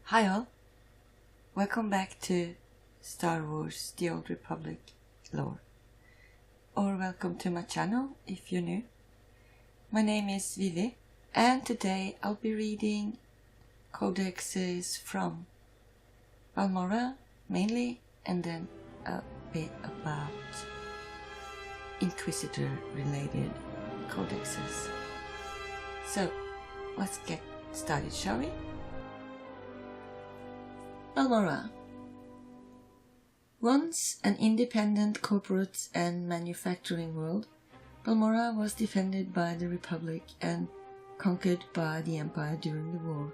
Hi all, welcome back to Star Wars The Old Republic lore, or welcome to my channel if you're new. My name is Vivi, and today I'll be reading codexes from Balmorra mainly, and then a bit about Inquisitor related codexes. So let's get started, shall we? Balmorra. Once an independent corporate and manufacturing world, Balmorra was defended by the Republic and conquered by the Empire during the war.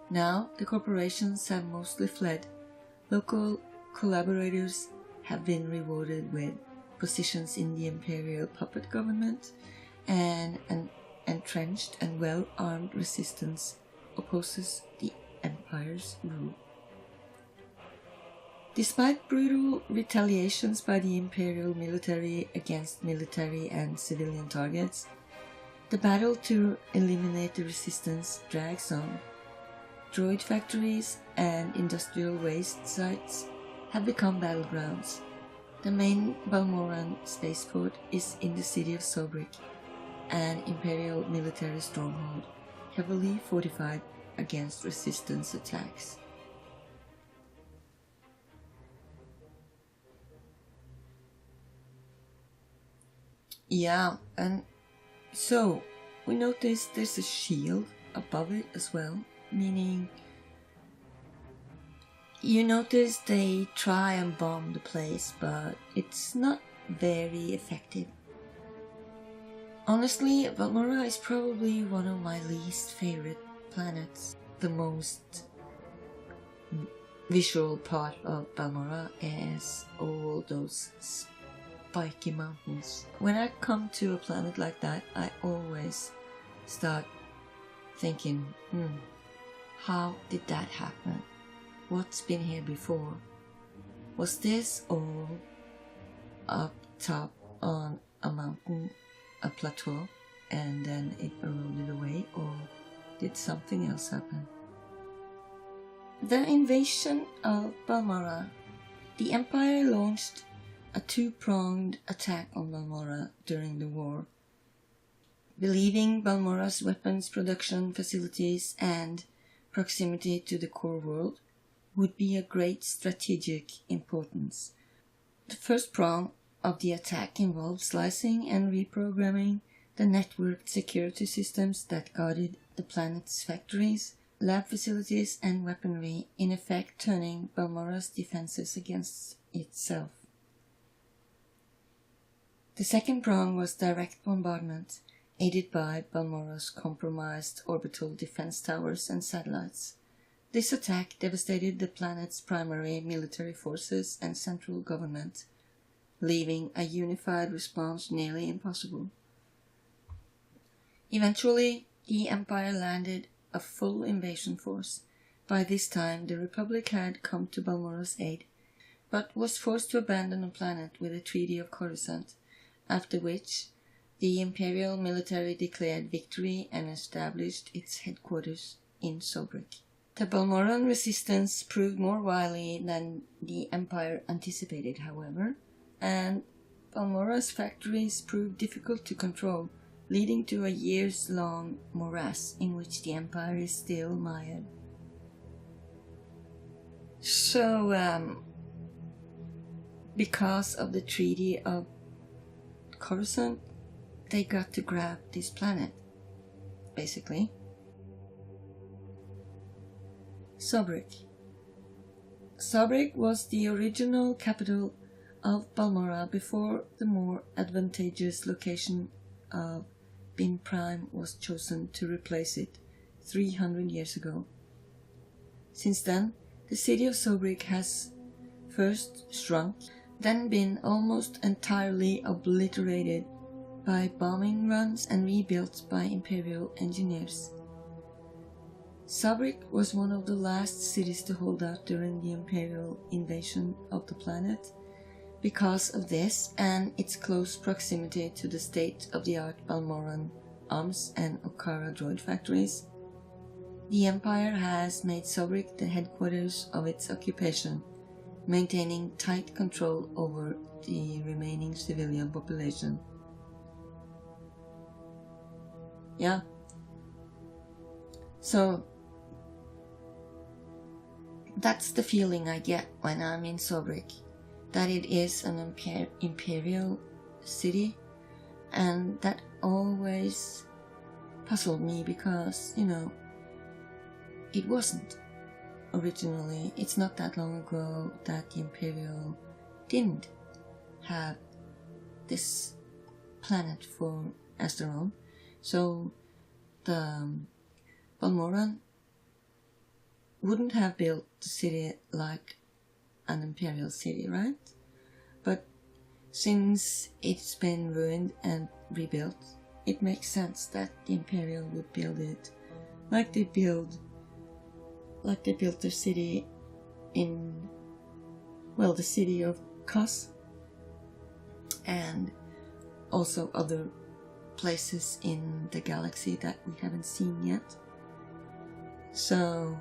Now the corporations have mostly fled. Local collaborators have been rewarded with positions in the Imperial puppet government, and an entrenched and well-armed resistance opposes the Empire's rule. Despite brutal retaliations by the Imperial military against military and civilian targets, the battle to eliminate the resistance drags on. Droid factories and industrial waste sites have become battlegrounds. The main Balmorran spaceport is in the city of Sobrik, an Imperial military stronghold, heavily fortified against resistance attacks. Yeah, and so we notice there's a shield above it as well, meaning you notice they try and bomb the place, but it's not very effective. Honestly, Balmorra is probably one of my least favorite planets. The most visual part of Balmorra is all those spiky mountains. When I come to a planet like that, I always start thinking, how did that happen? What's been here before? Was this all up top on a mountain, a plateau, and then it eroded away, or did something else happen? The invasion of Balmorra. The Empire launched a two-pronged attack on Balmorra during the war, believing Balmorra's weapons production facilities and proximity to the core world would be of great strategic importance. The first prong of the attack involved slicing and reprogramming the networked security systems that guarded the planet's factories, lab facilities, and weaponry, in effect turning Balmorra's defenses against itself. The second prong was direct bombardment, aided by Balmorra's compromised orbital defense towers and satellites. This attack devastated the planet's primary military forces and central government, leaving a unified response nearly impossible. Eventually, the Empire landed a full invasion force. By this time, the Republic had come to Balmorra's aid, but was forced to abandon the planet with the Treaty of Coruscant, after which the Imperial military declared victory and established its headquarters in Sobrik. The Balmorran resistance proved more wily than the Empire anticipated, however, and Balmorra's factories proved difficult to control, leading to a years-long morass in which the Empire is still mired. So, because of the Treaty of Coruscant, they got to grab this planet, basically. Sobrik. Sobrik was the original capital of Balmorra before the more advantageous location of Bin Prime was chosen to replace it 300 years ago. Since then, the city of Sobrik has first shrunk, then been almost entirely obliterated by bombing runs and rebuilt by Imperial engineers. Sobrik was one of the last cities to hold out during the Imperial invasion of the planet. Because of this and its close proximity to the state-of-the-art Balmorran arms and Okara droid factories, The Empire has made Sobrik the headquarters of its occupation, maintaining tight control over the remaining civilian population. Yeah. So, that's the feeling I get when I'm in Sobrik, that it is an imperial city, and that always puzzled me because, it wasn't originally. It's not that long ago that the Imperial didn't have this planet as their own. So the Balmorran wouldn't have built the city like an imperial city, right? But since it's been ruined and rebuilt, it makes sense that the Imperial would build it like they built their city in, the city of Kaas, and also other places in the galaxy that we haven't seen yet. So,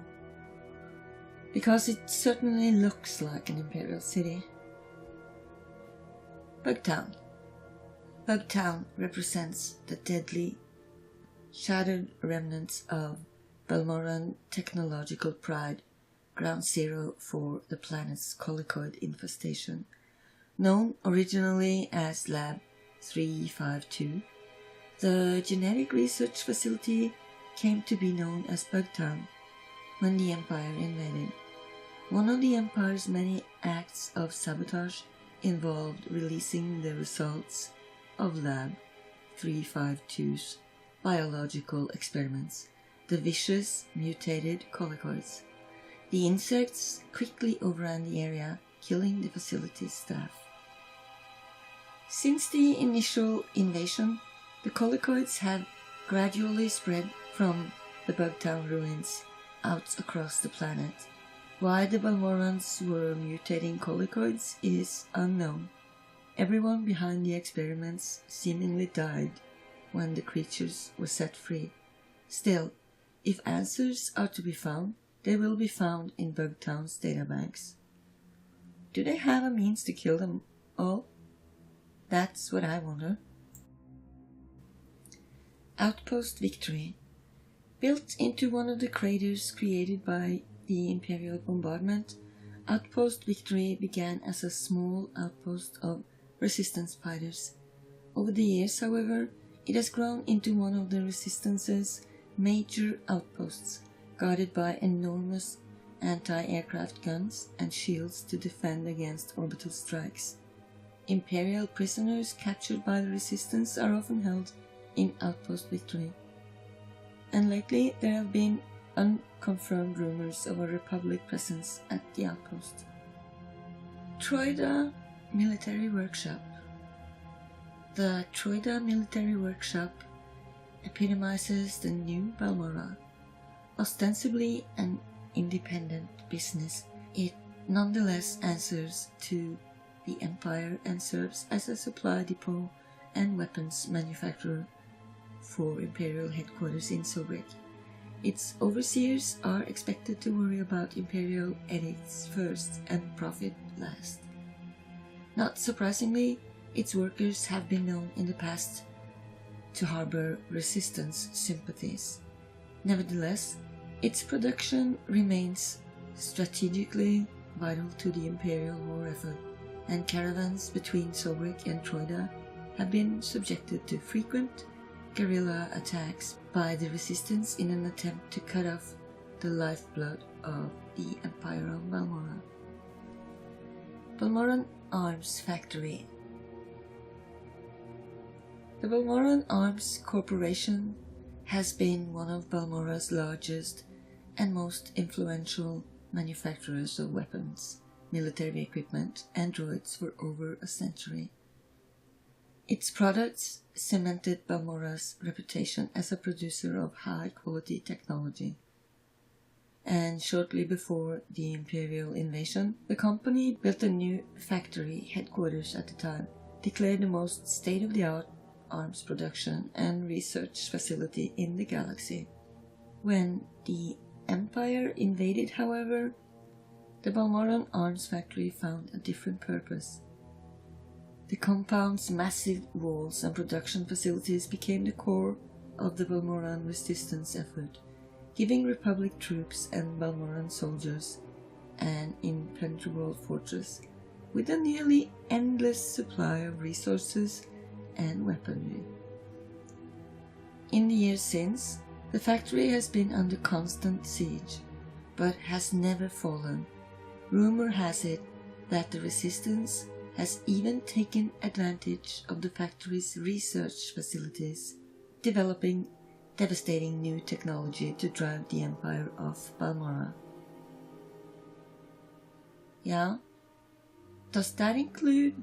because it certainly looks like an imperial city. Bugtown. Bugtown represents the deadly, shattered remnants of Balmorran technological pride, ground zero for the planet's Colicoid infestation. Known originally as Lab 352, the genetic research facility came to be known as Bugtown when the Empire invaded. One of the Empire's many acts of sabotage involved releasing the results of Lab 352's biological experiments, the vicious mutated colicoids. The insects quickly overran the area, killing the facility's staff. Since the initial invasion, the colicoids have gradually spread from the Bugtown ruins out across the planet. Why the Balmorrans were mutating colicoids is unknown. Everyone behind the experiments seemingly died when the creatures were set free. Still, if answers are to be found, they will be found in Bugtown's databanks. Do they have a means to kill them all? That's what I wonder. Outpost Victory. Built into one of the craters created by the Imperial bombardment, Outpost Victory began as a small outpost of resistance fighters. Over the years, however, it has grown into one of the Resistance's major outposts, guarded by enormous anti-aircraft guns and shields to defend against orbital strikes. Imperial prisoners captured by the Resistance are often held in Outpost Victory, and lately there have been unconfirmed rumors of a Republic presence at the outpost. Troida Military Workshop. The Troida Military Workshop epitomizes the new Balmorra. Ostensibly an independent business, it nonetheless answers to the Empire and serves as a supply depot and weapons manufacturer for Imperial headquarters in Sobrik. Its overseers are expected to worry about Imperial edicts first and profit last. Not surprisingly, its workers have been known in the past to harbor Resistance sympathies. Nevertheless, its production remains strategically vital to the Imperial war effort, and caravans between Sobrik and Troida have been subjected to frequent guerrilla attacks by the Resistance in an attempt to cut off the lifeblood of the Empire of Balmorra. Balmorran Arms Factory. The Balmorran Arms Corporation has been one of Balmorra's largest and most influential manufacturers of weapons, military equipment, and droids for over a century. Its products cemented Balmorra's reputation as a producer of high-quality technology. And shortly before the Imperial invasion, the company built a new factory headquarters at the time, declared the most state-of-the-art arms production and research facility in the galaxy. When the Empire invaded, however, the Balmorran arms factory found a different purpose. The compound's massive walls and production facilities became the core of the Balmorran resistance effort, giving Republic troops and Balmorran soldiers an impenetrable fortress with a nearly endless supply of resources and weaponry. In the years since, the factory has been under constant siege, but has never fallen. Rumor has it that the resistance has even taken advantage of the factory's research facilities, developing devastating new technology to drive the Empire off Balmorra. Yeah? Does that include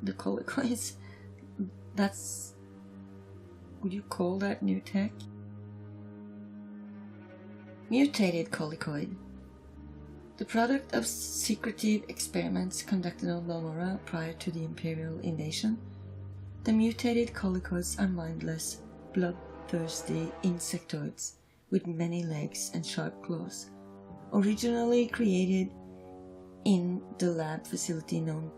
the Colicoids? Would you call that new tech? Mutated Colicoid. The product of secretive experiments conducted on Balmorra prior to the Imperial invasion, the mutated Colicoids are mindless, bloodthirsty insectoids with many legs and sharp claws. Originally created in the lab facility known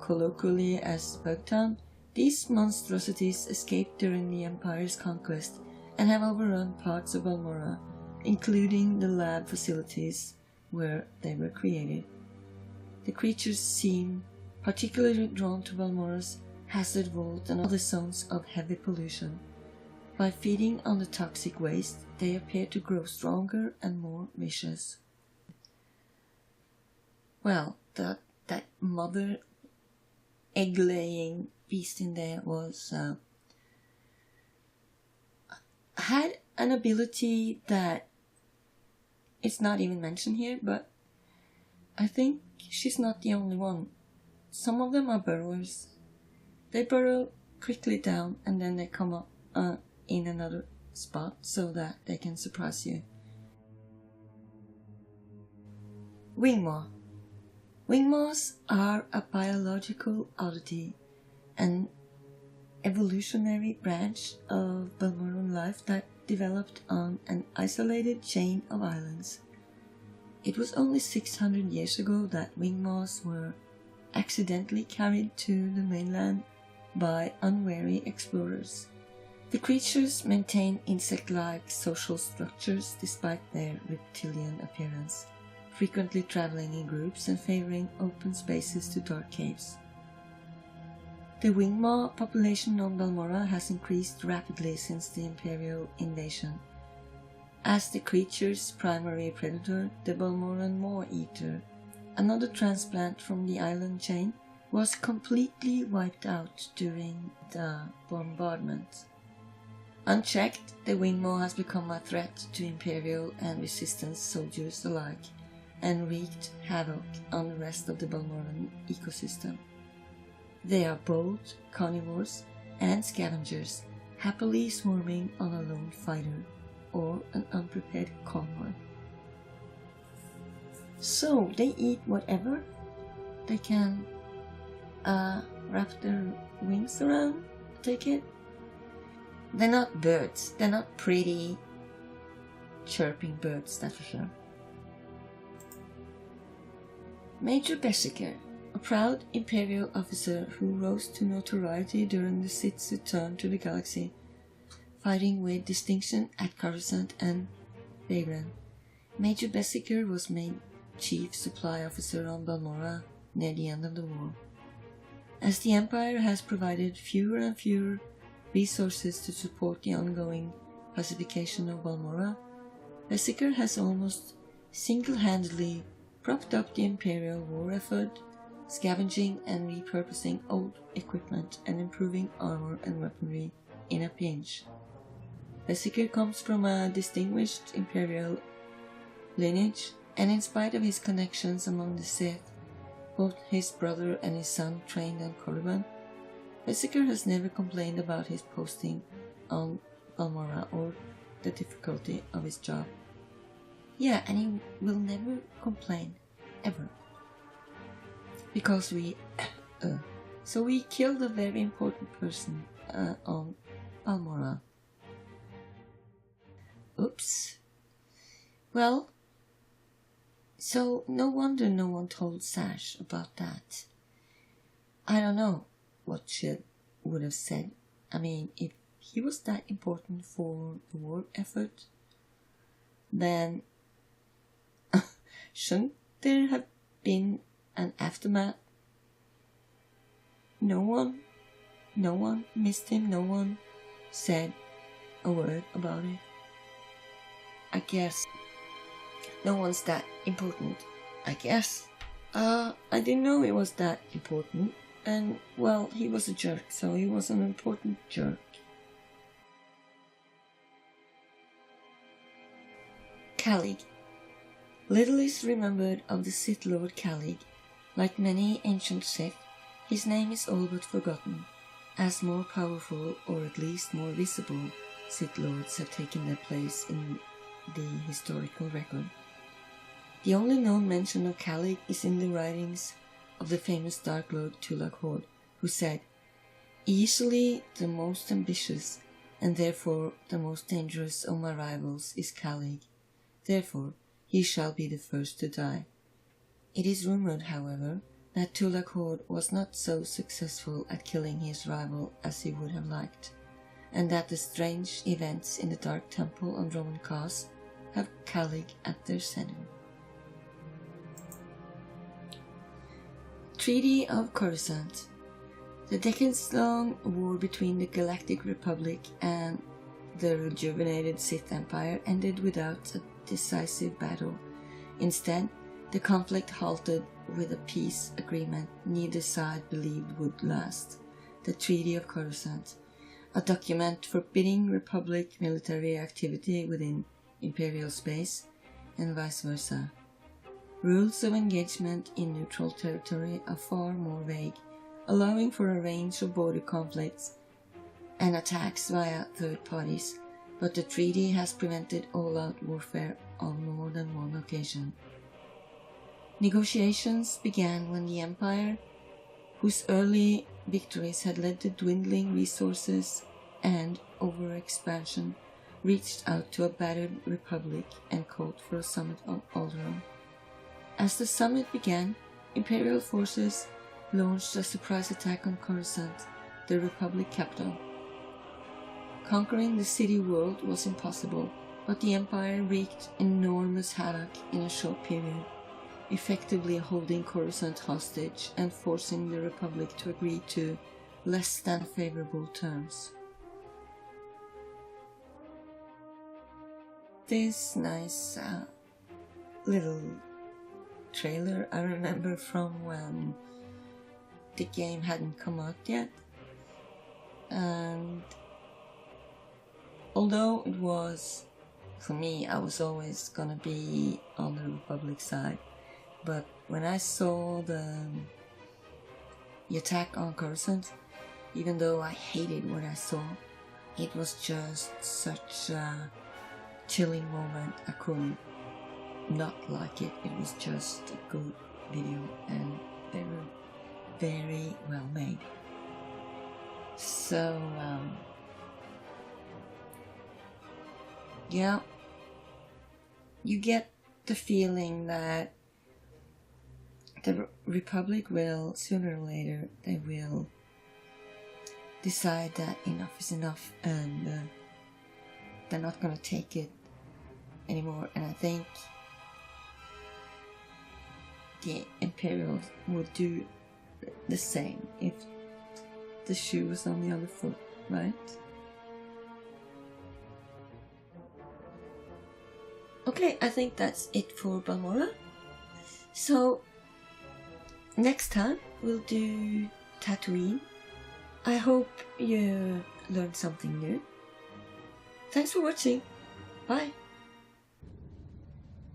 colloquially as Bugtown, these monstrosities escaped during the Empire's conquest and have overrun parts of Balmorra, including the lab facilities where they were created. The creatures seem particularly drawn to Balmorra's hazard vault and other zones of heavy pollution. By feeding on the toxic waste, they appear to grow stronger and more vicious. Well, that mother egg-laying beast in there was had an ability that it's not even mentioned here, but I think she's not the only one. Some of them are burrowers. They burrow quickly down and then they come up in another spot so that they can surprise you. Wingmaw. Wingmaws are a biological oddity, an evolutionary branch of Balmorran life that developed on an isolated chain of islands. It was only 600 years ago that Wingmaws were accidentally carried to the mainland by unwary explorers. The creatures maintain insect-like social structures despite their reptilian appearance, frequently traveling in groups and favoring open spaces to dark caves. The Wingmaw population on Balmorra has increased rapidly since the Imperial invasion. As the creature's primary predator, the Balmorran Maw-Eater, another transplant from the island chain, was completely wiped out during the bombardment. Unchecked, the Wingmaw has become a threat to Imperial and Resistance soldiers alike, and wreaked havoc on the rest of the Balmorran ecosystem. They are bold, carnivores, and scavengers, happily swarming on a lone fighter or an unprepared convoy. So they eat whatever they can wrap their wings around, take it. They're not birds, they're not pretty chirping birds, that's for sure. Major Bessiker, a proud Imperial officer who rose to notoriety during the Sith's return to the galaxy, fighting with distinction at Coruscant and Bayran. Major Bessiker was made Chief Supply Officer on Balmorra near the end of the war. As the Empire has provided fewer and fewer resources to support the ongoing pacification of Balmorra, Bessiker has almost single-handedly propped up the Imperial war effort, scavenging and repurposing old equipment and improving armor and weaponry in a pinch. Bessiker comes from a distinguished Imperial lineage, and in spite of his connections among the Sith, both his brother and his son trained on Coruscant, Bessiker has never complained about his posting on Balmorra or the difficulty of his job. Yeah, and he will never complain, ever. Because we killed a very important person on Balmorra. Oops. Well, so no wonder no one told Sash about that. I don't know what she would have said. I mean, if he was that important for the war effort, then shouldn't there have been an aftermath? No one missed him, no one said a word about it. I guess no one's that important, I guess. I didn't know it was that important, and well, he was a jerk, so he was an important jerk. Kallig. Little is remembered of the Sith Lord Kallig. Like many ancient Sith, his name is all but forgotten, as more powerful, or at least more visible, Sith Lords have taken their place in the historical record. The only known mention of Kallig is in the writings of the famous Dark Lord Tulak, who said, "Easily the most ambitious, and therefore the most dangerous of my rivals is Kallig. Therefore he shall be the first to die." It is rumored, however, that Tulak was not so successful at killing his rival as he would have liked, and that the strange events in the Dark Temple on Roman Kaas have Kallig at their center. Treaty of Coruscant. The decades-long war between the Galactic Republic and the rejuvenated Sith Empire ended without a decisive battle. Instead, the conflict halted with a peace agreement neither side believed would last, the Treaty of Coruscant, a document forbidding Republic military activity within Imperial space, and vice versa. Rules of engagement in neutral territory are far more vague, allowing for a range of border conflicts and attacks via third parties, but the treaty has prevented all-out warfare on more than one occasion. Negotiations began when the Empire, whose early victories had led to dwindling resources and overexpansion, reached out to a battered Republic and called for a summit on Alderaan. As the summit began, Imperial forces launched a surprise attack on Coruscant, the Republic capital. Conquering the city world was impossible, but the Empire wreaked enormous havoc in a short period, effectively holding Coruscant hostage and forcing the Republic to agree to less than favorable terms. This nice little trailer I remember from when the game hadn't come out yet, and although it was, for me, I was always gonna be on the Republic side, but when I saw the attack on Coruscant, even though I hated what I saw, it was just such a chilling moment. I couldn't not like it. It was just a good video, and they were very well made. So yeah, you get the feeling that the Republic will, sooner or later, they will decide that enough is enough, and they're not gonna take it anymore. And I think the Imperials would do the same if the shoe was on the other foot, right? Okay, I think that's it for Balmorra. So next time we'll do Tatooine. I hope you learned something new. Thanks for watching. Bye.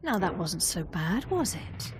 Now that wasn't so bad, was it?